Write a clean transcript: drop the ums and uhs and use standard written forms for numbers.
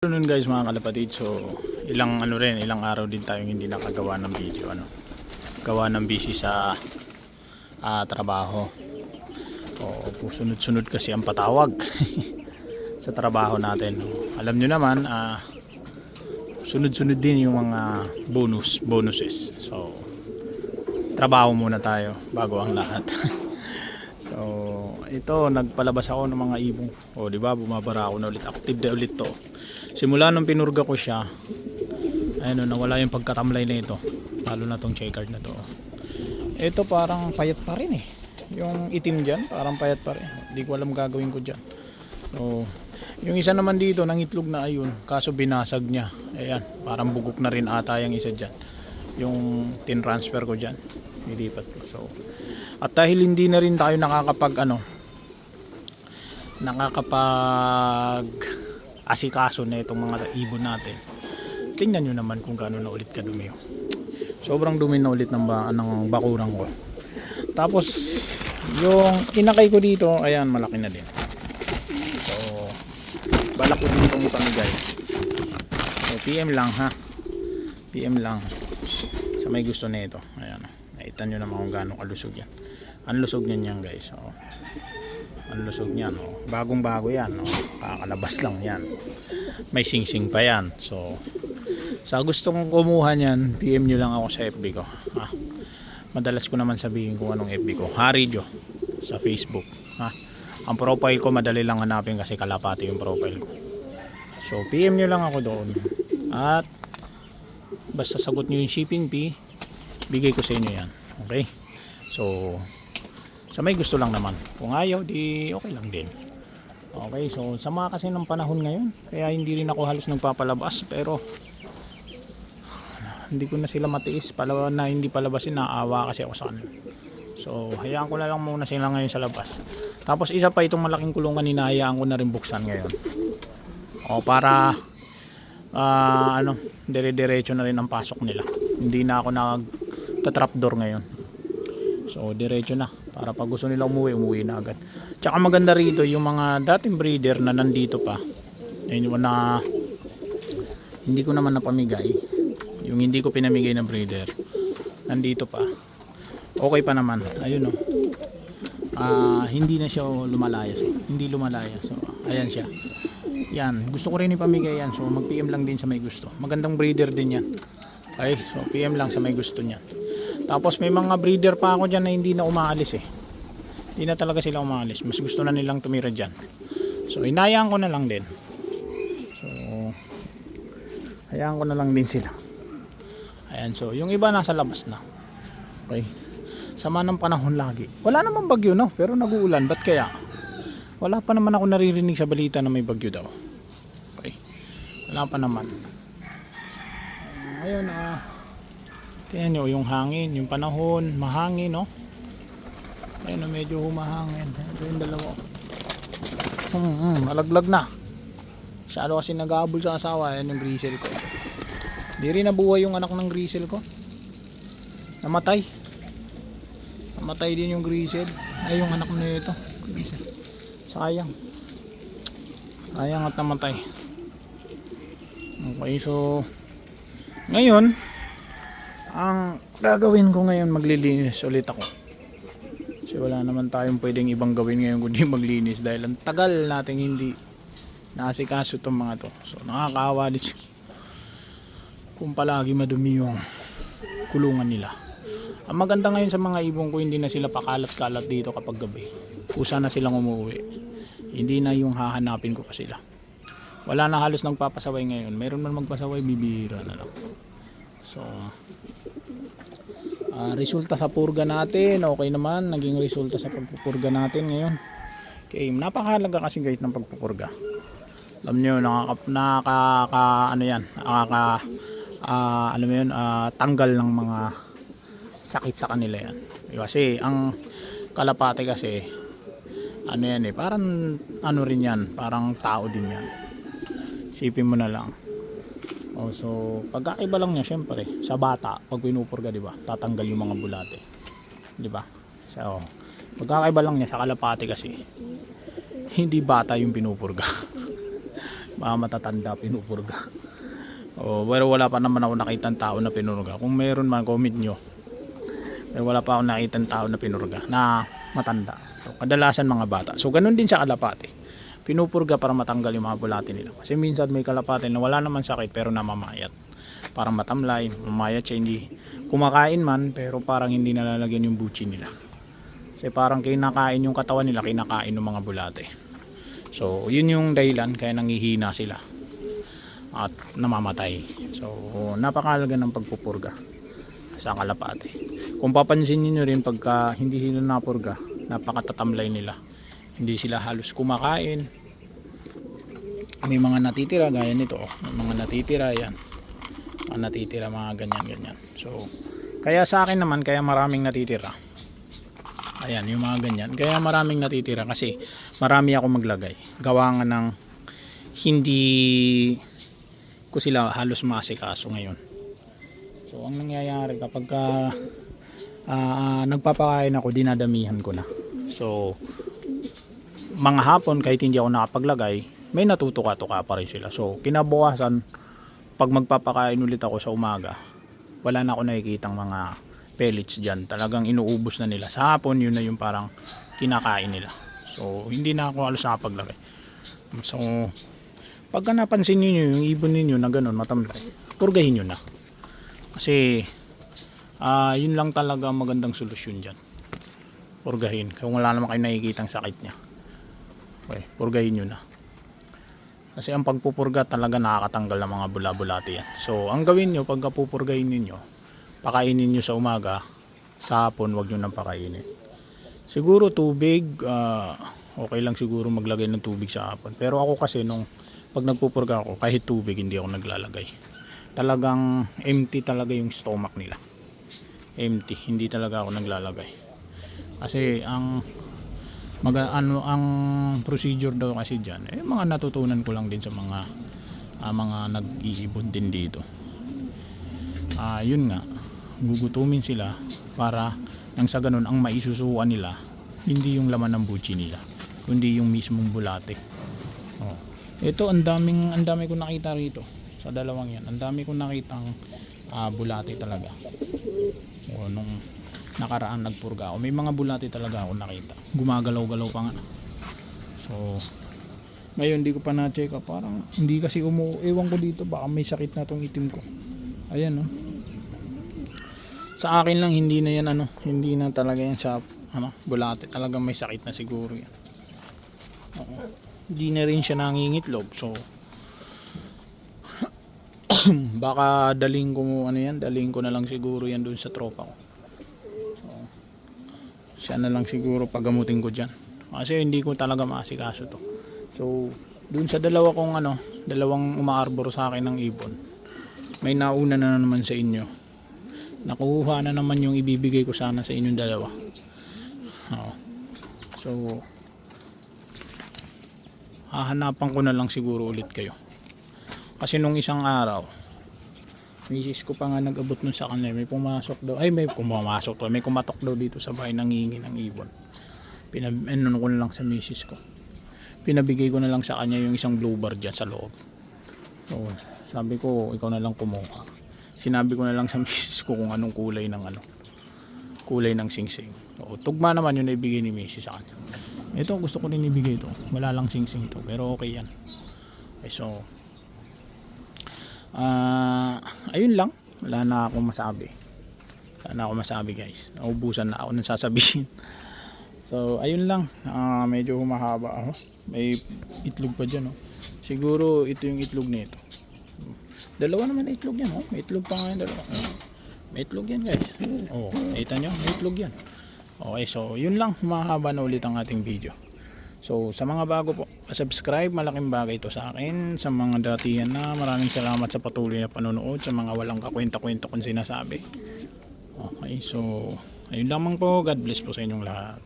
Noon guys mga kalapatid, so ilang araw din tayong hindi nakagawa ng video, gawa ng busy sa trabaho. Sunod-sunod kasi ang patawag sa trabaho natin. Alam nyo naman, sunod-sunod din yung mga bonuses. So trabaho muna tayo bago ang lahat. So ito, nagpalabas ako ng mga ibong. Di ba, bumabara ako na ulit, active na ulit to. Simula nung pinurga ko siya, ayun, nawala yung pagkatamlay na ito, lalo na tong checkered na to. Ito parang payat pa rin eh, yung itim dyan parang payat pa rin, hindi ko alam gagawin ko dyan. So yung isa naman dito nang itlog na, ayun, kaso binasag niya, ayan, parang bugok na rin ata yung isa dyan, yung tin-transfer ko dyan, nilipat ko. So at dahil hindi na rin tayo nakakapag asikaso na itong mga ibon natin, tingnan nyo naman kung gaano na ulit kadumi. Sobrang dumi na ulit ng bakurang ko. Tapos yung inakay ko dito, ayan, malaki na din. So balak ko din itong ipamigay. So PM lang ha, PM lang sa may gusto na ito. Ayan, nakita nyo naman kung gaano kalusog yan. Ang lusog niyan guys. So ang lusog niyan, bagong bago yan, kakalabas lang yan, may sing-sing pa yan. So sa gustong kumuha niyan, PM nyo lang ako sa FB ko, madalas ko naman sabihin kung anong FB ko, Haridjo sa Facebook. Ang profile ko madali lang hanapin kasi kalapati yung profile ko. So PM nyo lang ako doon, at basta sagot nyo yung shipping fee, bigay ko sa inyo yan. Okay, so sa may gusto lang naman, kung ayaw di okay lang din. Okay, so sama kasi ng panahon ngayon, kaya hindi rin ako halos nagpapalabas, pero hindi ko na sila matiis na hindi palabasin, naawa kasi ako sa kanila. So hayaan ko na lang muna sila ngayon sa labas. Tapos isa pa, itong malaking kulungan, hinahayaan ko na rin buksan ngayon, para dire-diretso na rin ang pasok nila, hindi na ako nagta-trapdoor ngayon. So diretso na, para pag gusto nila umuwi na agad. Tsaka maganda rito yung mga dating breeder na nandito pa, ayun, na hindi ko naman napamigay, yung hindi ko pinamigay ng breeder, nandito pa, okay pa naman. Ayun, hindi na siya lumalayas, hindi lumalaya. So ayan siya, yan, gusto ko rin ipamigay yan. So mag PM lang din sa may gusto, magandang breeder din yan. Okay, so PM lang sa may gusto niya. Tapos may mga breeder pa ako dyan na hindi na umaalis eh. Hindi na talaga sila umaalis. Mas gusto na nilang tumira dyan. So inayaan ko na lang din. So hayaan ko na lang din sila. Ayan, so yung iba nasa labas na. Okay, sama ng panahon lagi. Wala namang bagyo, no? Pero nag-uulan. Ba't kaya? Wala pa naman ako naririnig sa balita na may bagyo daw. Okay, wala pa naman. Ayun, tingnan nyo yung hangin, yung panahon, mahangin, no? Ayun, medyo humahangin. Ito yung dalawa. Nalaglag na. Masyado kasi nag-aabol sa asawa. Ayan yung grisel ko. Di rin nabuhay yung anak ng grisel ko. Namatay. Namatay din yung grisel. Ay, yung anak na ito, grisel. Sayang. Sayang at namatay. Okay, so ngayon, ang gagawin ko ngayon, maglilinis ulit ako. Kasi wala naman tayong pwedeng ibang gawin ngayon kundi maglinis, dahil ang tagal natin hindi naasikaso itong mga to. So nakakaawa din kung palagi madumi yung kulungan nila. Ang maganda ngayon sa mga ibon ko, hindi na sila pakalat-kalat dito kapag gabi. Kusa na silang umuwi. Hindi na yung hahanapin ko pa sila. Wala na halos nagpapasaway ngayon. Meron man magpasaway, bibihira na lang. So resulta sa purga natin, okay naman, naging resulta sa pagpupurga natin ngayon. Okay, napakahalaga kasi guys ng pagpupurga. Alam nyo, tanggal ng mga sakit sa kanila yan. Kasi ang kalapate kasi, parang rin yan, parang tao din yan. Isipin mo na lang. So pagkaiba lang niya syempre sa bata, pag pinupurga, di ba, tatanggal yung mga bulate, di ba? So pagkakaiba lang niya sa kalapate kasi, hindi bata yung pinupurga. mga matatanda pinupurga. Pero wala pa naman ako nakitang tao na pinurga. Kung meron man, comment nyo. Pero wala pa ako nakitang tao na pinurga na matanda. So, kadalasan mga bata. So ganun din sa kalapate, pinupurga para matanggal yung mga bulate nila. Kasi minsan may kalapate na wala naman sakit pero namamayat, parang matamlay, mamayat siya, hindi kumakain man pero parang hindi nalalagyan yung buchi nila. Kasi parang kinakain yung katawan nila, kinakain ng mga bulate. So yun yung dahilan kaya nangihina sila at namamatay. So napakahalaga ng pagpupurga sa kalapate. Kung papansin niyo rin, pagka hindi sila napurga, napakatatamlay nila, hindi sila halos kumakain. May mga natitira gaya nito, may mga natitira yan, mga natitira, mga ganyan. So kaya sa akin naman, kaya maraming natitira, ayan yung mga ganyan, kaya maraming natitira kasi marami ako maglagay, gawa nga ng hindi ko sila halos maasikaso ngayon. So ang nangyayari kapag nagpapakain ako, dinadamihan ko na. So mga hapon kahit hindi ako nakapaglagay, may natutuka-tuka pa rin sila. So kinabukasan, pag magpapakain ulit ako sa umaga, wala na ako nakikitang mga pellets dyan. Talagang inuubos na nila. Sa hapon, yun na yung parang kinakain nila. So hindi na ako halos nakapaglagay. So pagka napansin niyo yung ibon ninyo na ganun matamlay, purgahin nyo na. Kasi yun lang talaga magandang solusyon dyan. Purgahin. Kung wala naman kayo nakikitang sakit niya, okay, purgahin nyo na. Kasi ang pagpupurga talaga nakakatanggal ng mga bula-bulate yan. So ang gawin nyo pagka pupurgahin ninyo, pakainin nyo sa umaga, sa hapon wag nyo nang pakainin. Siguro tubig, okay lang siguro maglagay ng tubig sa hapon. Pero ako kasi pag nagpupurga ako, kahit tubig hindi ako naglalagay. Talagang empty talaga yung stomach nila. Empty, hindi talaga ako naglalagay. Kasi ang procedure daw kasi diyan, mga natutunan ko lang din sa mga nag-iibon din dito. Yun nga, gugutumin sila para nang sa ganun ang maisusuan nila hindi yung laman ng buchi nila, kundi yung mismong bulate. Ito ang dami ko nakita rito sa dalawang yan. Ang dami ko nakitang bulate talaga. Nung nakaraan nagpurga ako, may mga bulate talaga ako nakita. Gumagalaw-galaw pa nga. So ngayon di ko pa na-check up. Parang hindi kasi ewan ko dito, baka may sakit na tong itim ko. Ayan, no. Sa akin lang hindi na yan hindi na talaga yan sa bulate. Talagang may sakit na siguro yan. Hindi na rin siya nangingitlog. So baka daling ko na lang siguro yan doon sa tropa ko. So siya na lang siguro pagamutin ko dyan. Kasi hindi ko talaga maasikaso to. So doon sa dalawang umaarbor sa akin ng ibon, may nauna na naman sa inyo. Nakuha na naman yung ibibigay ko sana sa inyong dalawa. So hahanapan ko na lang siguro ulit kayo. Kasi nung isang araw, misis ko pa nga nag-abot nun sa kanila, may pumasok daw, may kumatok daw dito sa bahay, nangingi ng ibon. Ano ko na lang sa misis ko, pinabigay ko na lang sa kanya yung isang blue bar dyan sa loob. So sabi ko, ikaw na lang kumuha. Sinabi ko na lang sa misis ko kung anong kulay ng singsing. So tugma naman yun na ibigay ni misis sa kanya. Ito gusto ko din ibigay ito, wala lang singsing to pero okay yan. Okay, so ayun lang, wala na akong masabi guys, naubusan na ako ng sasabihin. So ayun lang, medyo humahaba ako, may itlog pa dyan, siguro ito yung itlog nito. Dalawa naman itlog yan, may itlog pa nga yung dalawa, may itlog yan guys. Kita nyo, may itlog yan. Okay, so yun lang, humahaba na ulit ang ating video. So sa mga bago po, subscribe, malaking bagay ito sa akin. Sa mga datihan na, maraming salamat sa patuloy na panonood. Sa mga walang kakwenta-kwenta kung sinasabi. Okay, so ayun lamang po. God bless po sa inyong lahat.